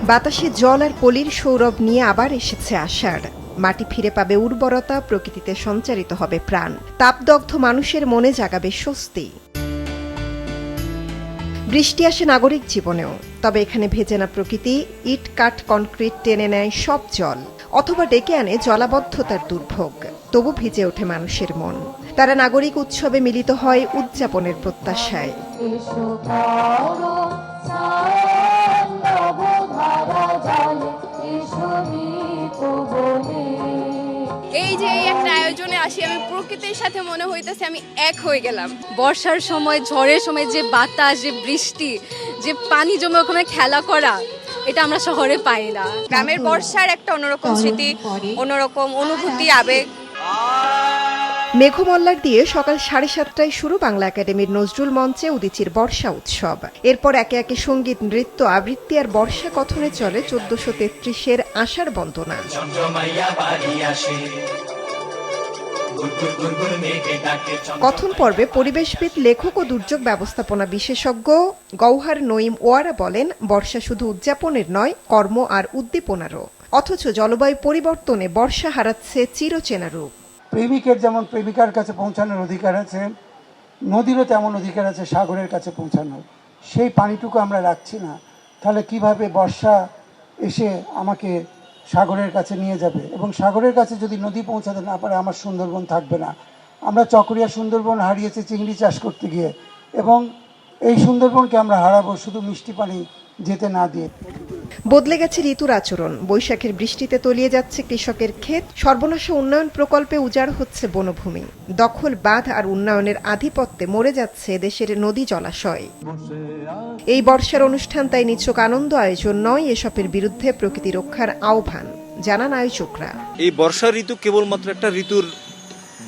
বাতাসে জল আর পলির সৌরভ নিয়ে আবার এসেছে আষাঢ়। মাটি ফিরে পাবে উর্বরতা, প্রকৃতিতে সঞ্চারিত হবে প্রাণ, তাপদগ্ধ মানুষের মনে জাগাবে স্বস্তি। বৃষ্টি আসে নাগরিক জীবনেও, তবে এখানে ভেজে না প্রকৃতি, ইট কাঠ কনক্রিট টেনে নেয় সব জল, অথবা ডেকে আনে জলাবদ্ধতার দুর্ভোগ। তবু ভিজে ওঠে মানুষের মন, তারা নাগরিক উৎসবে মিলিত হয় উদযাপনের প্রত্যাশায়। এই যে একটা আয়োজনে আসি, আমি প্রকৃতির সাথে মনে হইতেছে আমি এক হয়ে গেলাম। বর্ষার সময়, ঝড়ের সময় যে বাতাস, যে বৃষ্টি, যে পানি জমে ওখানে খেলা করা, এটা আমরা শহরে পাই না। গ্রামের বর্ষার একটা অন্যরকম স্মৃতি, অন্যরকম অনুভূতি, আবেগ। মেঘমল্লার দিয়ে সকাল 7:30টায় শুরু বাংলা একাডেমির নজরুল মঞ্চে উদীচীর বর্ষা উৎসব। এরপর একে একে সঙ্গীত, নৃত্য, আবৃত্তি আর বর্ষা কথনে চলে 1433-এর আষাঢ় বন্দনা। কথন পর্বে পরিবেশবিদ, লেখক ও দুর্যোগ ব্যবস্থাপনা বিশেষজ্ঞ গওহার নঈম ওয়ারা বলেন, বর্ষা শুধু উদযাপনের নয়, কর্ম আর উদ্দীপনারও। অথচ জলবায়ু পরিবর্তনে বর্ষা হারাচ্ছে চিরচেনা রূপ। প্রেমিকের যেমন প্রেমিকার কাছে পৌঁছানোর অধিকার আছে, নদীরও তেমন অধিকার আছে সাগরের কাছে পৌঁছানোর। সেই পানিটুকু আমরা রাখছি না, তাহলে কিভাবে বর্ষা এসে আমাকে সাগরের কাছে নিয়ে যাবে? এবং সাগরের কাছে যদি নদী পৌঁছাতে না পারে, আমার সুন্দরবন থাকবে না। আমরা চকরিয়া সুন্দরবন হারিয়েছি চিংড়ি চাষ করতে গিয়ে, এবং এই সুন্দরবনকে আমরা হারাবো শুধু মিষ্টি পানি যেতে না দিয়ে। বদলে গেছে ঋতুর আচরণ, বৈশাখের বৃষ্টিতে তলিয়ে যাচ্ছে কৃষকের ক্ষেত, সর্বনাশা উন্নয়ন প্রকল্পে উজাড় হচ্ছে বনভূমি, দখল, বাঁধ আর উন্নয়নের আধিপত্যে মরে যাচ্ছে দেশের নদী, জলাশয়। এই বর্ষার অনুষ্ঠান তাই নিছক আনন্দ আয়োজন নয়, এসবের বিরুদ্ধে প্রকৃতি রক্ষার আহ্বান জানান আয়োজকরা। এই বর্ষা ঋতু কেবলমাত্র একটা ঋতুর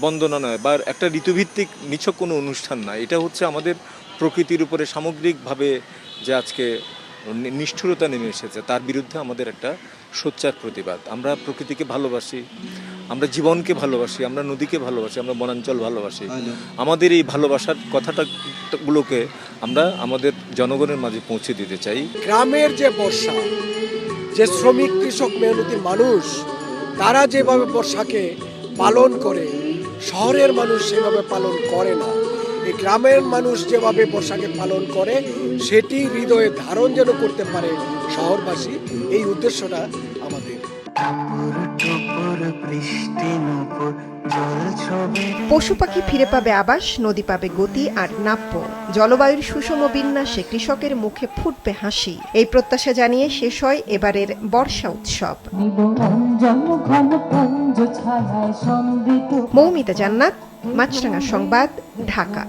বন্দনা নয়, বা একটা ঋতুভিত্তিক নিছক কোনো অনুষ্ঠান নয়। এটা হচ্ছে আমাদের প্রকৃতির উপরে সামগ্রিকভাবে যে আজকে নিষ্ঠুরতা নেমে এসেছে, তার বিরুদ্ধে আমাদের একটা সোচ্চার প্রতিবাদ। আমরা প্রকৃতিকে ভালোবাসি, আমরা জীবনকে ভালোবাসি, আমরা নদীকে ভালোবাসি, আমরা বনাঞ্চল ভালোবাসি। আমাদের এই ভালোবাসার কথাগুলোকে আমরা আমাদের জনগণের মাঝে পৌঁছে দিতে চাই। গ্রামের যে বর্ষা, যে শ্রমিক, কৃষক, মেহনতি মানুষ, তারা যেভাবে বর্ষাকে পালন করে, শহরের মানুষ সেভাবে পালন করে না। এই গ্রামের মানুষ যেভাবে বর্ষাকে পালন করে, সেটি হৃদয়ে ধারণ যেন করতে পারে শহরবাসী, এই উদ্দেশ্যটা আমাদের। পশু পাখি ফিরে পাবে আবাস, নদী পাবে গতি আর নাপ্য, জলবায়ুর সুষম বিন্যাসে কৃষকের মুখে ফুটবে হাসি। এই প্রত্যাশা জানিয়ে শেষ হয় এবারের বর্ষা উৎসব। মৌমিতা জান্নাত, মাছরাঙা সংবাদ, ঢাকা।